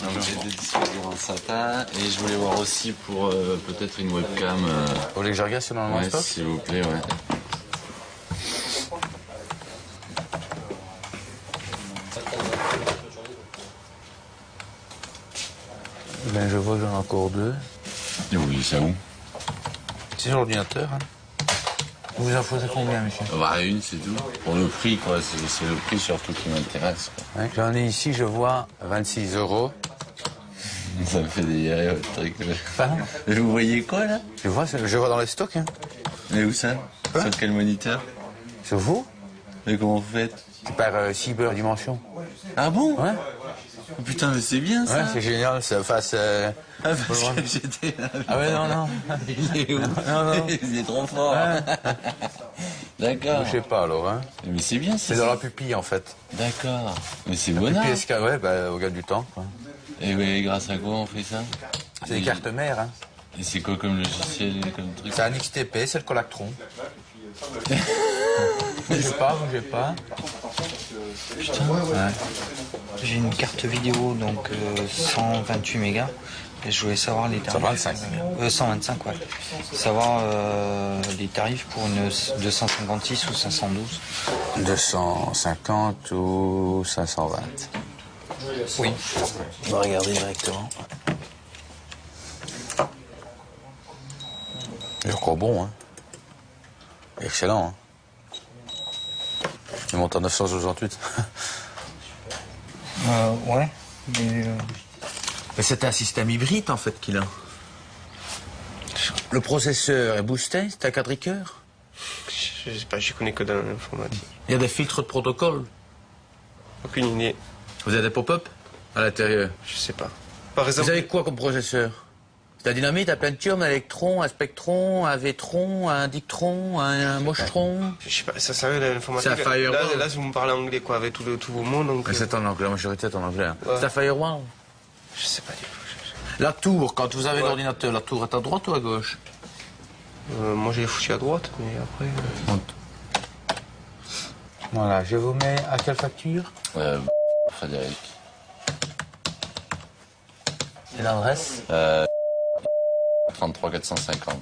Donc j'ai des disques durs en satin et je voulais voir aussi pour peut-être une webcam. Vous voulez que je regarde si on en a en Ouais, stock? s'il vous plaît, ouais. Ben, je vois que j'en ai encore deux. Et vous voulez ça où? C'est sur l'ordinateur, hein. Vous en faisiez combien, monsieur? Bah, une, c'est tout. Pour le prix, quoi. C'est le prix surtout qui m'intéresse, quoi. Ouais, j'en ai ici, je vois 26 €. Ça me fait délirer votre truc. Pardon? Vous voyez quoi, là? Je vois dans les stocks, hein. Mais où ça? Hein? Sur quel moniteur? Sur vous? Mais comment vous faites? C'est par Cyberdimension. Ah bon? Ouais. Oh, putain, mais c'est bien, ça. Ouais, c'est génial, ça fasse... Ah, parce que j'étais là. Ah ouais, non. Il est où? Non. Il est trop fort. Ouais. D'accord. Je sais pas, alors, hein. Mais c'est bien, C'est dans la pupille, en fait. D'accord. Mais c'est bonheur. PSK, ouais, bah, au gars du temps, quoi. Et ouais, grâce à quoi on fait ça? C'est des cartes mères, hein. Et c'est quoi comme logiciel, comme truc? C'est un XTP, c'est le Colactron. Bougez pas. Putain. Ouais. J'ai une carte vidéo, donc 128 mégas. Et je voulais savoir les tarifs. 125. 125, ouais. Savoir les tarifs pour une 256 ou 512. 250 ou 520. Oui. On va regarder directement. Il est encore bon, hein. Excellent, hein. Il monte à 968. Ouais. Mais, Mais c'est un système hybride, en fait, qu'il a. Le processeur est boosté, c'est un quadricœur. Je sais pas, je connais que dans l'informatique. Il y a des filtres de protocole. Aucune idée, Vous avez des pop-up à l'intérieur. je sais pas. Par Vous exemple, avez quoi comme processeur? C'est un dynamite, un Pentium, un Electron, un Spectron, un Vétron, un Dictron, un Moshtron. je sais pas, ça sert à l'informatique. C'est un firewall. Là, vous me parlez anglais, quoi, avec tous vos mots, donc... Mais c'est en anglais, la majorité est en anglais. Hein. Ouais. C'est un firewall. Je sais pas du tout. La tour, quand vous avez Ouais. l'ordinateur, la tour est à droite ou à gauche? Moi, j'ai foutu à droite, mais après... Voilà, je vous mets à quelle facture? Frédéric. Et l'adresse? 33 450.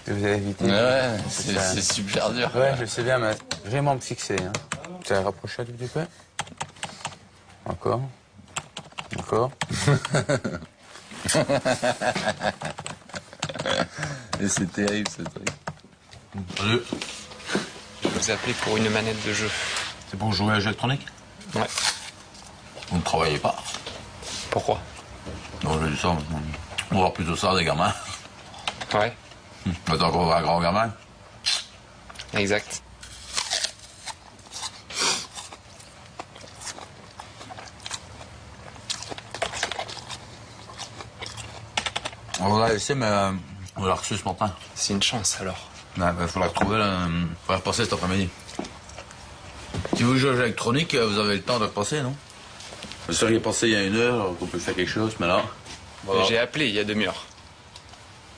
Que vous avez évité. Ouais, ça. c'est super dur. Ouais, je sais bien, mais vraiment me fixer. Hein. Tu as rapproché un tout petit peu? Encore. Et c'est terrible, ce truc. Salut. je vous ai appelé pour une manette de jeu. C'est pour jouer à jeu électronique? Ouais. Vous ne travaillez pas? Pourquoi? Non, je dis ça. On va voir plutôt ça des gamins. Ouais. Mais t'as encore un grand gamin? Exact. On l'a laissé, mais on l'a reçu ce matin. C'est une chance, alors. Il faut la retrouver, il faut la repasser cet après-midi. Si vous jouez à l'électronique, vous avez le temps de repasser, non? Vous seriez passé il y a 1 heure, qu'on peut faire quelque chose, mais là... Voilà. J'ai appelé il y a 1/2 heure.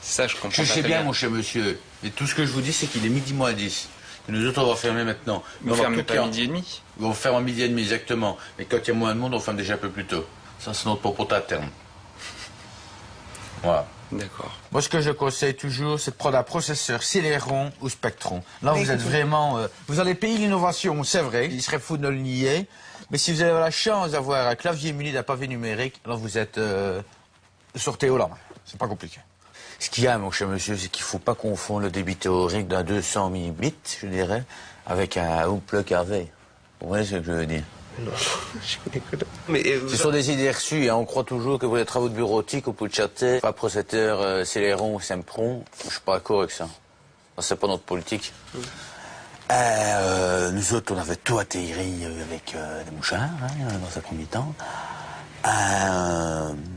C'est ça, je comprends Je pas sais très bien, mon cher monsieur. Et tout ce que je vous dis, c'est qu'il est midi moins 10. Que nous autres, on va fermer maintenant. Vous fermez pas 12h30? On ferme à 12h30, exactement. Mais quand il y a moins de monde, on ferme déjà un peu plus tôt. Ça, c'est notre propos interne. Voilà. D'accord. Moi, ce que je conseille toujours, c'est de prendre un processeur Celeron ou Spectron. Là, vous êtes vraiment... vous allez payer l'innovation, c'est vrai. Il serait fou de le nier. Mais si vous avez la chance d'avoir un clavier muni d'un pavé numérique, alors vous êtes sortez haut la main. C'est pas compliqué. Ce qu'il y a, mon cher monsieur, c'est qu'il ne faut pas confondre le débit théorique d'un 200 bits, je dirais, avec un Hoopla carvé. Vous voyez ce que je veux dire? Non, je connais que... Mais Ce sont des idées reçues. Hein. On croit toujours que pour les travaux de bureautique, on peut chatter. Pas processeur Celeron ou Sempron. Je suis pas d'accord avec ça. Ça, c'est pas notre politique. Nous autres, on avait tout atterri avec des mouchards, hein, dans un premier temps.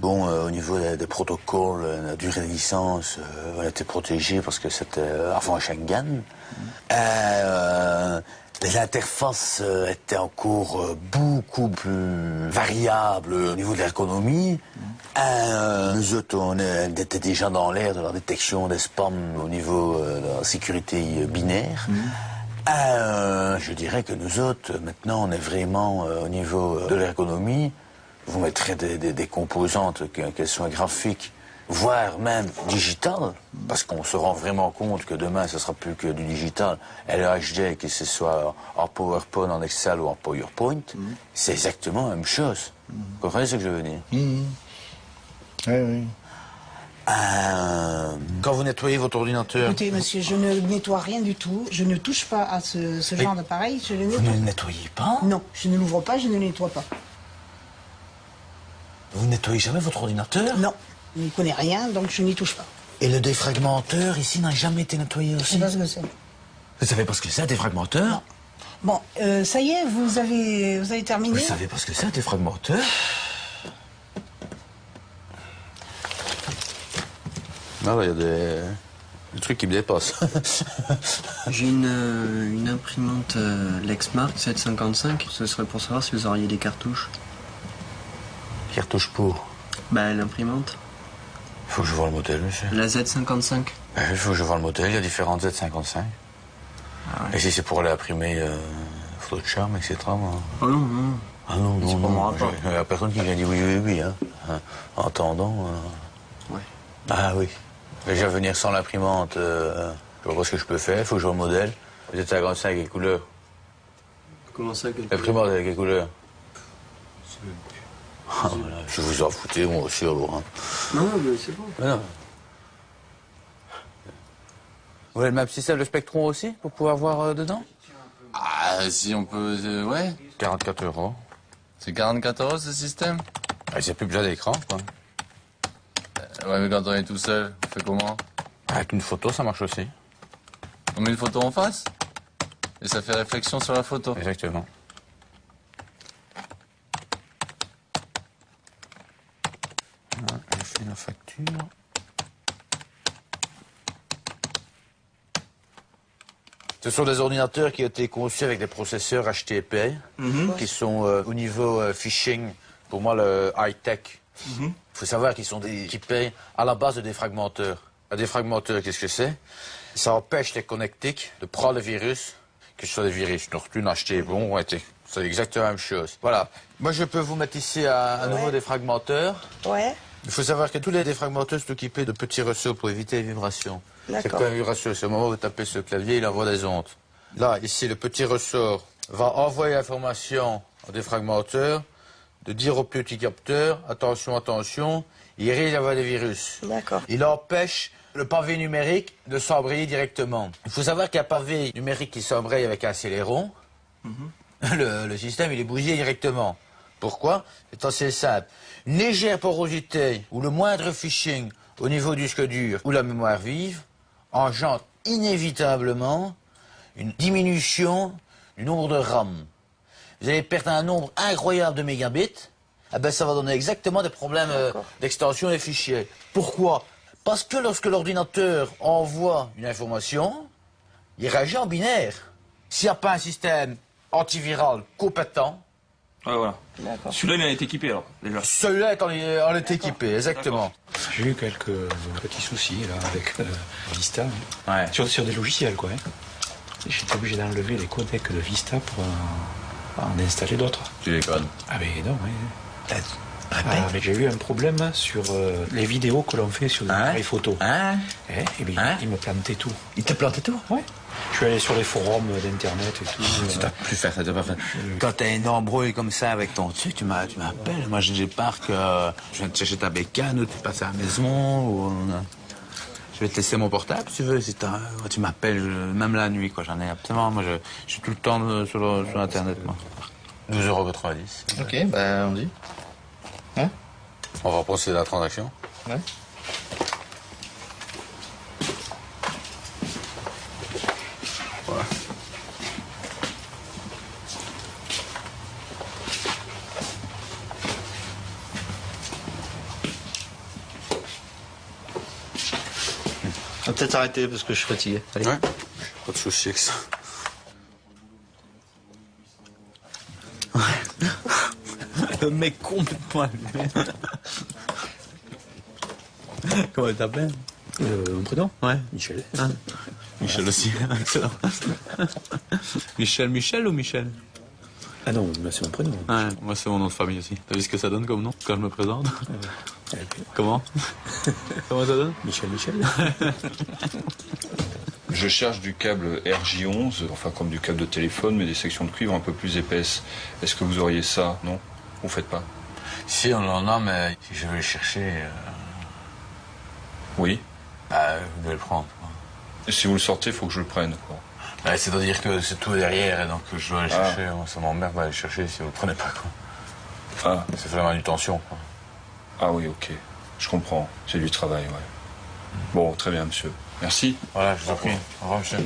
Au niveau des protocoles, la durée de licence, on était protégé parce que c'était avant Schengen. Les interfaces étaient encore beaucoup plus variables au niveau de l'ergonomie. Nous autres, on était déjà dans l'ère de la détection des spams au niveau de la sécurité binaire. Je dirais que nous autres, maintenant, on est vraiment au niveau de l'ergonomie. Vous mettrez des composantes, qu'elles soient graphiques, voire même digitales, parce qu'on se rend vraiment compte que demain, ce sera plus que du digital. Et le HD, que ce soit en PowerPoint, en Excel ou en PowerPoint, c'est exactement la même chose. Vous comprenez ce que je veux dire? Oui, oui. Quand vous nettoyez votre ordinateur... Écoutez, monsieur, je ne nettoie rien du tout. Je ne touche pas à ce genre d'appareil. Je le Vous nettoie. ne le nettoyez pas? Non, je ne l'ouvre pas, je ne le nettoie pas. Vous ne nettoyez jamais votre ordinateur? Non, je ne connais rien, donc je n'y touche pas. Et le défragmenteur, ici, n'a jamais été nettoyé Je aussi? sais pas ce que c'est. Vous savez pas ce que c'est, un défragmenteur? Bon, ça y est, vous avez terminé? Vous savez pas ce que c'est, un défragmenteur? Ah ouais, il y a des trucs qui me dépassent. J'ai une imprimante Lexmark 755. Ce serait pour savoir si vous auriez des cartouches. Cartouche pour? Bah, l'imprimante. Il faut que je vois le modèle, monsieur. La Z55. Il faut que je vois le modèle, il y a différentes Z55. Ah ouais. Et si c'est pour aller imprimer photo de charme, etc. Moi... Oh non, non. Ah non, C'est non, pas mon non. rapport. Il n'y a personne qui vient dire oui, oui, oui. Hein. En attendant... Ouais. Ah oui. Déjà venir sans l'imprimante, je vois pas ce que je peux faire, il faut que je vois le modèle. Vous êtes à 55 avec les couleurs. Comment ça que... L'imprimante avec les couleurs. Ah, voilà. Je vous en foutez, moi aussi, alors. Hein. Non, mais c'est bon. Mais non. Vous avez le même système de Spectron aussi, pour pouvoir voir dedans? Ah, si on peut... ouais. 44 €. C'est 44 € ce système? Ah, c'est plus besoin d'écran, quoi. Ouais, mais quand on est tout seul, on fait comment? Avec une photo, ça marche aussi. On met une photo en face? Et ça fait réflexion sur la photo. Exactement. Voilà, je fais la facture. Ce sont des ordinateurs qui ont été conçus avec des processeurs HTP, qui sont au niveau phishing, pour moi le high-tech. Il faut savoir qu'ils sont équipés à la base de défragmenteurs. Un défragmenteur, qu'est-ce que c'est? Ça empêche les connectiques de prendre le virus, que ce soit des virus Norton, HT, bon, c'est exactement la même chose. Voilà. Moi, je peux vous mettre ici un nouveau défragmenteur. Ouais. Il faut savoir que tous les défragmenteurs sont équipés de petits ressorts pour éviter les vibrations. C'est D'accord. quoi une vibration? C'est au moment où vous tapez sur le clavier, il envoie des ondes. Là, ici, le petit ressort va envoyer l'information au défragmenteur de dire au petit capteur, attention, attention, il risque d'avoir des virus. D'accord. Il empêche le pavé numérique de s'embrayer directement. Il faut savoir qu'un pavé numérique qui s'embraye avec un scéléron, le système, il est bousillé directement. Pourquoi? C'est assez simple. Une légère porosité ou le moindre phishing au niveau du disque dur ou la mémoire vive engendre inévitablement une diminution du nombre de RAM. Vous allez perdre un nombre incroyable de mégabits, eh ben ça va donner exactement des problèmes d'extension des fichiers. Pourquoi? Parce que lorsque l'ordinateur envoie une information, il réagit en binaire. S'il n'y a pas un système antiviral compétent, Ah, voilà. Celui-là, il a été équipé alors, déjà. celui-là en est équipé, exactement. J'ai eu quelques petits soucis là avec Vista. Ouais. Sur des logiciels, quoi. Hein. J'étais obligé d'enlever les codecs de Vista pour en installer d'autres. Tu déconnes. Ah mais non, oui. Mais j'ai eu un problème sur les vidéos que l'on fait sur des appareils photo. Et bien, il me plantait tout. Il te plantait tout? Ouais. Je suis allé sur les forums d'internet et tout. Tu dois plus faire ça, tu dois pas faire. Quand t'as une embrouille comme ça avec ton truc, tu m'appelles. Moi, j'ai peur que je viens te chercher ta bécane ou tu passes à la maison ou... Je vais te laisser mon portable, si tu veux. Si tu m'appelles, même la nuit, quoi. J'en ai absolument... Moi, je suis tout le temps sur Internet, moi. 12,90 €. Ok, bah on dit. Hein? On va procéder à la transaction. Ouais. Voilà. On va peut-être arrêter parce que je suis fatigué. Allez. Ouais. Pas de souci avec ça. Le mec complètement allumé. Comment il t'appelle? Mon prénom? Ouais. Michel. Michel aussi, excellent. Michel ou Michel? Ah non, c'est mon prénom. Ouais, moi c'est mon nom de famille aussi. T'as vu ce que ça donne comme nom quand je me présente? Comment? Comment ça donne? Michel. Je cherche du câble RJ11, enfin comme du câble de téléphone, mais des sections de cuivre un peu plus épaisses. Est-ce que vous auriez ça? Non? Vous faites pas? Si, on en a, mais si je veux le chercher, Oui. bah, vous devez le prendre. Quoi. Et si vous le sortez, il faut que je le prenne, quoi. Bah, c'est-à-dire que c'est tout derrière, et donc je dois aller chercher. Moi, ça m'emmerde d'aller chercher si vous le prenez pas. Quoi. Ah. Ça fait la manutention. Quoi. Ah oui, ok. Je comprends. C'est du travail, ouais. Bon, très bien, monsieur. Merci. Voilà, je vous en prie. Au revoir, monsieur.